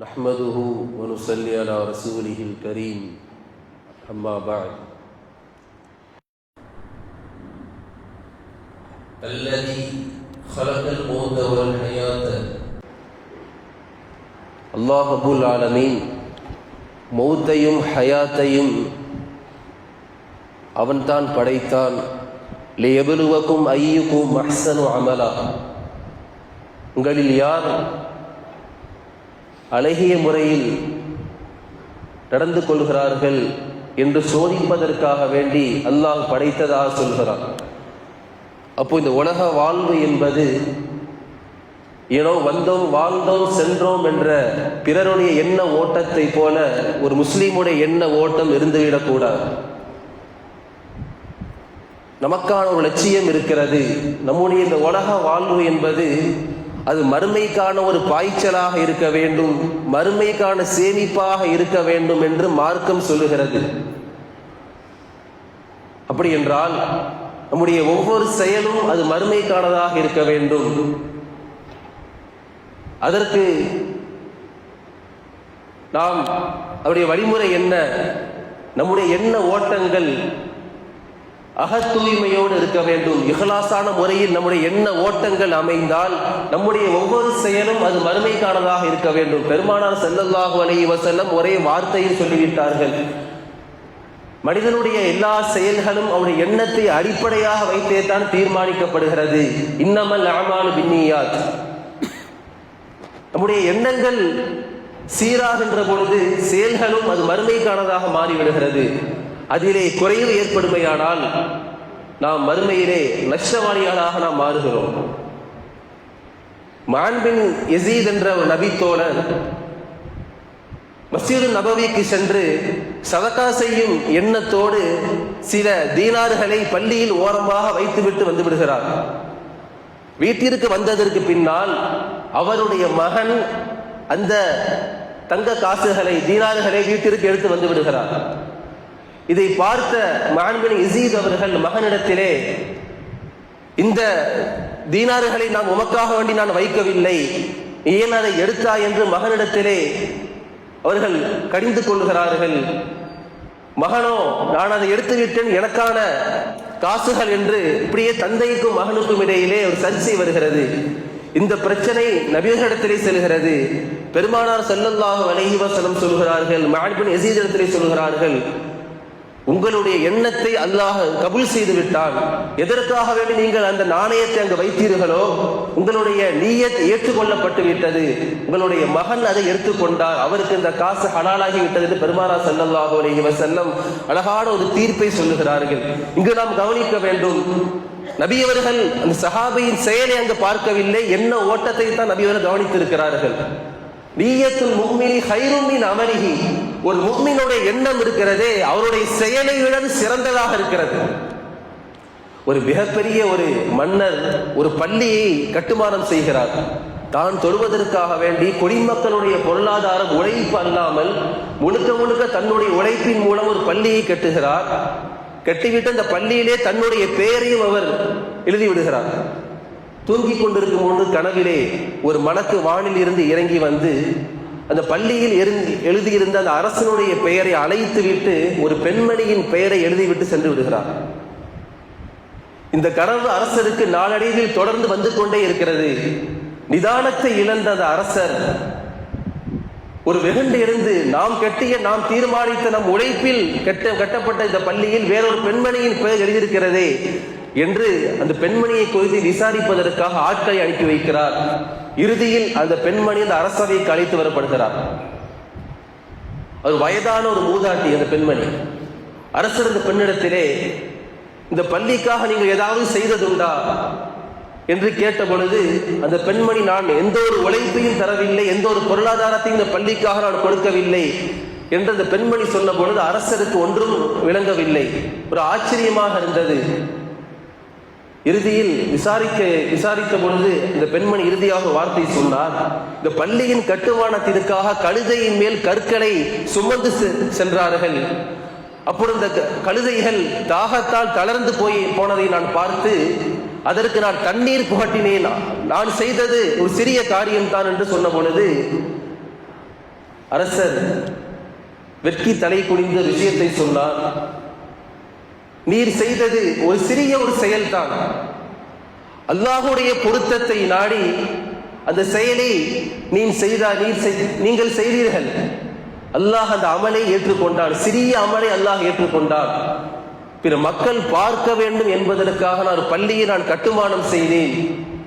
نحمده ونصلي على رسوله الكريم أما بعد الذي خلق الموت والحياة الله رب العالمين மௌத்தையும் ஹயாத்தையும் அவன்தான் படைத்தான். லியப்லுவக்கும் அய்யுக்கும் அஹ்ஸனு அமலா, உங்களில் யார் அழகிய முறையில் நடந்து கொள்கிறார்கள் என்று சோதிப்பதற்காக வேண்டி அல்லாஹ் படைத்ததாக சொல்கிறான். அப்போ இந்த உலக வாழ்வு என்பது ஏனோ வந்தோம் வாழ்ந்தோம் சென்றோம் என்ற பிறருடைய எண்ண ஓட்டத்தை போல ஒரு முஸ்லீமுடைய எண்ண ஓட்டம் இருந்துவிடக்கூடாது. நமக்கான ஒரு லட்சியம் இருக்கிறது. நம்முடைய இந்த உலக வாழ்வு என்பது அது மறுமைக்கான ஒரு பாய்ச்சலாக இருக்க வேண்டும், மறுமைக்கான சேமிப்பாக இருக்க வேண்டும் என்று மார்க்கம் சொல்லுகிறது. அப்படி என்றால் நம்முடைய ஒவ்வொரு செயலும் அது மறுமைக்கானதாக இருக்க வேண்டும். அதற்கு நாம் அவருடைய வழிமுறை என்ன? நம்முடைய எண்ண ஓட்டங்கள் அகத்தூய்மையோடு இருக்க வேண்டும். இஹ்லாஸான முறையில் நம்முடைய எண்ண ஓட்டங்கள் அமைந்தால் நம்முடைய ஒவ்வொரு செயலும் அது மறுமைக்கானதாக இருக்க வேண்டும். பெருமானார் ஸல்லல்லாஹு அலைஹி வஸல்லம் ஒரே வார்த்தையில் சொல்லிவிட்டார்கள், மனிதனுடைய எல்லா செயல்களும் அவருடைய எண்ணத்தை அடிப்படையாக வைத்தே தான் தீர்மானிக்கப்படுகிறது. இன்னமல் அமாலு பின்னியாத். நம்முடைய எண்ணங்கள் சீராகின்ற பொழுது செயல்களும் அது மறுமைக்கானதாக மாறிவிடுகிறது. அதிலே குறைவு ஏற்படுமையானால் நாம் மறுமையிலே நஷ்டவாளிகளாக நாம் மாறுகிறோம். மான் பின் யஸீத் என்ற ஒரு நபித்தோழர் மஸ்ஜிது நபவிக்கு சென்று சதகா செய்யும் எண்ணத்தோடு சில தீனார்களை பள்ளியில் ஓரமாக வைத்துவிட்டு வந்து விடுகிறார். வீட்டிற்கு வந்ததற்கு பின்னால் அவருடைய மகன் அந்த தங்க காசுகளை தீனார்களை வீட்டிற்கு எடுத்து வந்து விடுகிறார். இதை பார்த்த மான் பின் யஸீத் அவர்கள் மகனிடத்திலே, இந்த தீனார்களை நான் உமக்காக வேண்டி நான் வைக்கவில்லை, ஏன் அதை எடுத்தாய் என்று மகனிடத்திலே அவர்கள் கடிந்து கொள்கிறார்கள். மகனோ, நான் அதை எடுத்து விட்டேன், எனக்கான காசுகள் என்று இப்படியே தந்தைக்கும் மகனுக்கும் இடையிலே ஒரு சர்ச்சை வருகிறது. இந்த பிரச்சனை நபிகளிடத்திலே செல்கிறது. பெருமானார் ஸல்லல்லாஹு அலைஹி வஸல்லம் சொல்கிறார்கள், மான் பின் யஸீத் இடத்திலே சொல்கிறார்கள், உங்களுடைய எண்ணத்தை அல்லாஹ் கபூல் செய்து விட்டான். எதற்காக வேண்டி நீங்கள் அந்த நாணயத்தை அங்கு வைத்தீர்களோ உங்களுடைய நியத் ஏற்றுக்கொள்ளப்பட்டு விட்டது. உங்களுடைய மகன் அதை எடுத்துக்கொண்டார், அவருக்கு இந்த காசு ஹலாலாகி விட்டது என்று பெருமானார் ஸல்லல்லாஹு அலைஹி வஸல்லம் அழகான ஒரு தீர்ப்பை சொல்லுகிறார்கள். இங்கு நாம் கவனிக்க வேண்டும், நபி அவர்கள் அந்த சஹாபியின் செயலை அங்கு பார்க்கவில்லை, என்ன ஓட்டத்தை தான் நபி அவர்கள் கவனித்திருக்கிறார்கள். நிய்யத்துல் முஃமினி கைரும் மின் அமலிஹி. ஒரு முஃமினுடைய எண்ணம் இருக்கிறதே, அவருடைய செயலை விட சிறந்ததாக இருக்கிறது. ஒரு மிகப்பெரிய ஒரு மன்னர் ஒரு பள்ளியை கட்டுமானம் செய்கிறார். தான் தொழுவதற்காக வேண்டி குடிமக்களுடைய பொருளாதாரம் உழைப்பு அல்லாமல் முழுக்க முழுக்க தன்னுடைய உழைப்பின் மூலம் ஒரு பள்ளியை கட்டுகிறார். கட்டிவிட்டு அந்த பள்ளியிலே தன்னுடைய பெயரையும் அவர் எழுதிவிடுகிறார். தூங்கிக் கொண்டிருக்கும் போது கனவிலே ஒரு மலக்கு வானில் இருந்து இறங்கி வந்து அந்த பள்ளியில் எழுதியிருந்த அந்த அரசனுடைய பெயரை அழைத்து விட்டு ஒரு பெண்மணியின் பெயரை எழுதிவிட்டு சென்று விடுகிறார். இந்த கனவு அரசருக்கு நாளடைவில் தொடர்ந்து வந்து கொண்டே இருக்கிறது. நிதானத்தை இழந்த அந்த அரசர் ஒரு வெகுண்டு இருந்து, நாம் கட்டிய நாம் தீர்மானித்த நம் உழைப்பில் கட்டப்பட்ட இந்த பள்ளியில் வேறொரு பெண்மணியின் பெயர் எழுதியிருக்கிறதே என்று அந்த பெண்மணியை குறித்து விசாரிப்பதற்காக ஆட்களை அனுப்பி வைக்கிறார். இறுதியில் அந்த பெண்மணி அந்த அரசவைக்கு அழைத்து வரப்படுகிறார். அவர் வயதான ஒரு மூதாட்டி. அந்த பெண்மணி அரசர் இந்த பெண்ணிடத்திலே, இந்த பள்ளிக்காக நீங்கள் ஏதாவது செய்ததுண்டா என்று கேட்ட பொழுது அந்த பெண்மணி, நான் எந்த ஒரு உழைப்பையும் தரவில்லை, எந்த ஒரு பொருளாதாரத்தையும் இந்த பள்ளிக்காக நான் கொடுக்கவில்லை என்று அந்த பெண்மணி சொன்ன பொழுது அரசருக்கு ஒன்றும் விளங்கவில்லை. ஒரு ஆச்சரியமாக இருந்தது. இறுதியில் விசாரித்த பொழுது இந்த பெண்மணி இறுதியாக வார்த்தை சொன்னார், இந்த பள்ளியின் கட்டுமானத்திற்காக கழுதையின் மேல் கற்களை சுமந்து சென்றார்கள். அப்பொழுது இந்த கழுதைகள் தாகத்தால் தளர்ந்து போனதை நான் பார்த்து அதற்கு நான் தண்ணீர் புகட்டினேன், நான் செய்தது ஒரு சிறிய காரியம்தான் என்று சொன்ன பொழுது அரசர் வெட்கி தலை குனிந்த விஷயத்தை சொன்னார். நீர் செய்தது ஒரு சிறிய ஒரு செயல்தான். அல்லாஹுடைய பொருத்தத்தை நாடி அந்த செயலை நீங்கள் செய்தீர்கள். அல்லாஹ் அந்த அமலை ஏற்றுக்கொண்டான். சிறிய அமலை அல்லாஹ் ஏற்றுக்கொண்டான். பிற மக்கள் பார்க்க வேண்டும் என்பதற்காக நான் பள்ளியை கட்டுமானம் செய்தேன்.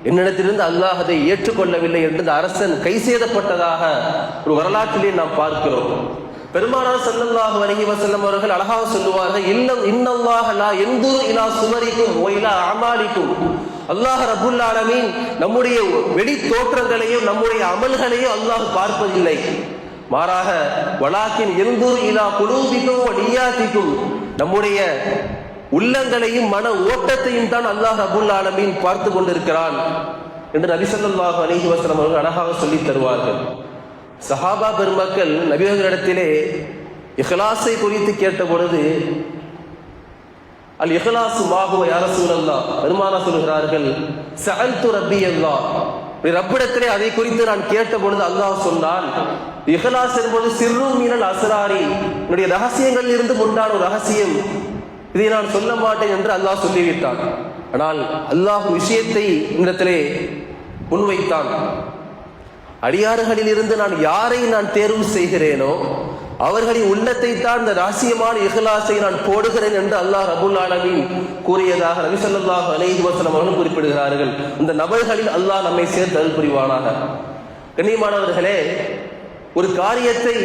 என்னிடத்திலிருந்து அல்லாஹ் அதை ஏற்றுக்கொள்ளவில்லை என்று அரசன் கை சேதப்பட்டதாக ஒரு வரலாற்றிலே நாம் பார்க்கிறோம். பெருமானார் ஸல்லல்லாஹு அலைஹி வஸல்லம் அவர்கள் அழகாக சொல்லுவார்கள், இன்னல்லாஹ லா யன்துரு இலா சுவரிக்கும் வ இலா அமாலிக்கும். அல்லாஹ் ரப்புல் ஆலமீன் நம்முடைய வெளி தோற்றங்களையும் நம்முடைய அமல்களையும் அல்லாஹ் பார்ப்பதில்லை. மாறாக வலாக்கின் யன்துரு இலா குலூபிக்கும் வ நிய்யாத்திக்கும், நம்முடைய உள்ளங்களையும் மன ஓட்டத்தையும் தான் அல்லாஹ் ரப்புல் ஆலமீன் பார்த்து கொண்டிருக்கிறான் என்று நபி ஸல்லல்லாஹு அலைஹி வஸல்லம் அவர்கள் அழகாக சொல்லி தருவார்கள். சஹாபா பெருமக்கள் நபிகளிடத்திலே இஹ்லாஸை குறித்து கேட்ட பொழுது, அல் இஹ்லாஸு மா ஹுவ யா ரசூலல்லாஹ், பெருமானார் சொல்கிறார்கள், சஅல்து ரப்பி அல்லாஹ், ரப்பிடத்திலே அதை குறித்து நான் கேட்ட பொழுது அல்லாஹ் சொன்னான், இஹ்லாஸ் என்பது சிர்ரு மினல் அஸ்ராரி, என்னுடைய ரகசியங்களில் இருந்து உண்டான ஒரு ரகசியம், இதை நான் சொல்ல மாட்டேன் என்று அல்லாஹ் சொல்லிவிட்டான். ஆனால் அல்லாஹ் விஷயத்தை இடத்திலே முன்வைத்தான். அடியாறுகளில் இருந்து நான் யாரை தேர்வு செய்கிறேனோ அவர்களின் உள்ளத்தை தான் இந்த ரகசியமான இஹ்லாஸை நான் போடுகிறேன் என்று அல்லாஹ் ரப்புல் ஆலமீன் கூறியதாக நபி ஸல்லல்லாஹு அலைஹி வஸல்லம் அவர்கள் குறிப்பிடுகிறார்கள். இந்த நபர்களில் அல்லாஹ் நம்மை சேர்த்து அருள் புரிவானாக. கண்ணியமானவர்களே, ஒரு காரியத்தை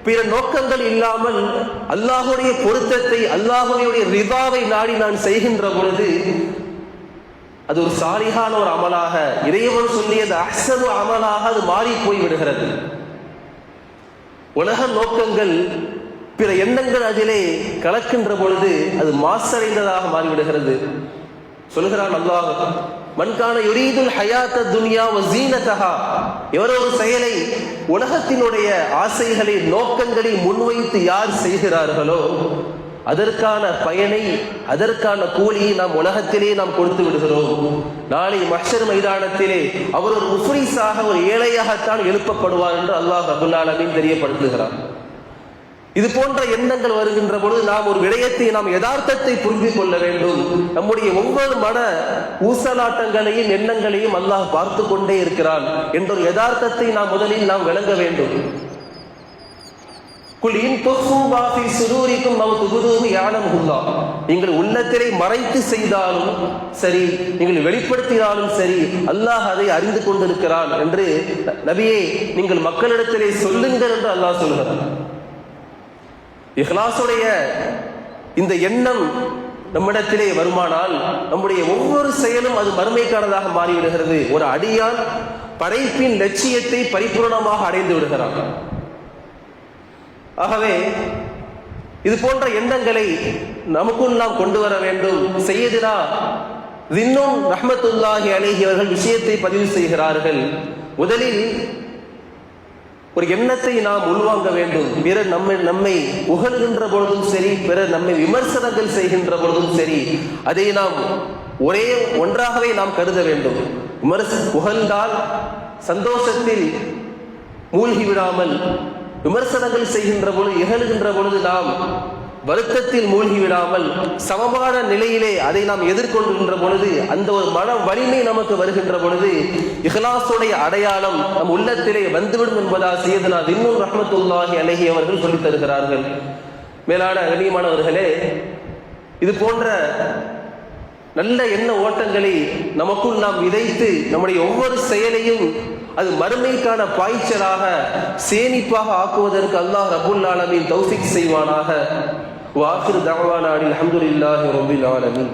பிற நோக்கங்கள் இல்லாமல் அல்லாஹுடைய பொருத்தத்தை, அல்லாஹுடைய ரிதாவை நாடி நான் செய்கின்ற பொழுது அது ஒரு சாலிஹான ஒரு அமலாக, இறைவன் சொல்லியது அஹ்ஸனு அமலாக அது மாறி போய் விடுகிறது. உலக நோக்கங்கள், பிற எண்ணங்கள் அதிலே கலக்கின்ற பொழுது அது மாசடைந்ததாக மாறிவிடுகிறது. சொல்கிறான் அல்லாஹ், மன்கான யுரீதுல் ஹயாத்த துன்யா வ ஸீனதஹா, எவரோ ஒரு செயலை உலகத்தினுடைய ஆசைகளை நோக்கங்களை முன்வைத்து யார் செய்கிறார்களோ அதற்கான பயனை, அதற்கான கூலியை நாம் உலகத்திலே கொடுத்து விடுகிறோம். நாளை மஹ்ஷர் மைதானத்திலே அவர் ஒரு முஃப்லிஸாக, ஒரு ஏழையாகத்தான் எழுப்பப்படுவார் என்று அல்லாஹ் ரப்புல் ஆலமீன் தெரியப்படுத்துகிறார். இது போன்ற எண்ணங்கள் வருகின்ற பொழுது நாம் ஒரு விடயத்தை, யதார்த்தத்தை புரிந்து கொள்ள வேண்டும். நம்முடைய ஒவ்வொரு மன ஊசலாட்டங்களையும் எண்ணங்களையும் அல்லாஹ் பார்த்து கொண்டே இருக்கிறான் என்ற ஒரு யதார்த்தத்தை முதலில் விளங்க வேண்டும். நீங்கள் உள்ளத்திலே மறைத்து செய்தாலும் சரி, நீங்கள் வெளிப்படுத்தினாலும் சரி, அல்லாஹ் அதை அறிந்து கொண்டிருக்கிறான் என்று நபியே நீங்கள் மக்களிடத்திலே சொல்லுங்கள் என்று அல்லாஹ் சொல்கிறார். இஹ்லாஸுடைய இந்த எண்ணம் நம்மிடத்திலே வருமானால் நம்முடைய ஒவ்வொரு செயலும் அது மறுமைக்கானதாக மாறிவிடுகிறது. ஒரு அடியான் படைப்பின் லட்சியத்தை பரிபூர்ணமாக அடைந்து விடுகிறான். ஆகவே இது போன்ற எண்ணங்களை நமக்குள் நாம் கொண்டு வர வேண்டும். சையதுனா ஸின்னூன் ரஹ்மத்துல்லாஹி அலைஹி அவர்கள் விஷயத்தை பதிவு செய்கிறார்கள். முதலில் ஒரு எண்ணத்தை நாம் உள்வாங்க வேண்டும். பிறர் நம்மை புகழ்கின்ற பொழுதும் சரி, பிறர் நம்மை விமர்சனங்கள் செய்கின்ற பொழுதும் சரி, அதை நாம் ஒன்றாகவே நாம் கருத வேண்டும். புகழ்ந்தால் சந்தோஷத்தில் மூழ்கி விடாமல், விமர்சனங்கள் செய்கின்ற பொழுது, இகழ்கின்ற பொழுது நாம் வருத்தத்தில் மூழ்கி விடாமல், சமமான நிலையிலே அதை நாம் எதிர்கொள்கின்ற பொழுது, அந்த ஒரு மன வலிமை நமக்கு வருகின்ற பொழுது இஹ்லாஸுடைய அடையாளம் நம் உள்ளத்திலே வந்துவிடும் என்பதாக சையதுனா ஸின்னூன் ரஹ்மத்துல்லாஹி அலைஹி அவர்கள் சொல்லித் தருகிறார்கள். மேலான கண்ணியமானவர்களே, இது போன்ற நல்ல எண்ண ஓட்டங்களை நமக்குள் நாம் விதைத்து நம்முடைய ஒவ்வொரு செயலையும் அது மறுமைக்கான பாய்ச்சலாக, சேமிப்பாக ஆக்குவதற்கு அல்லாஹ் ரப்புல் ஆலமீன் தௌஃபீக் செய்வானாக. வாஹிரு தஅவானா அல்ஹம்துலில்லாஹி ரப்பில் ஆலமீன்.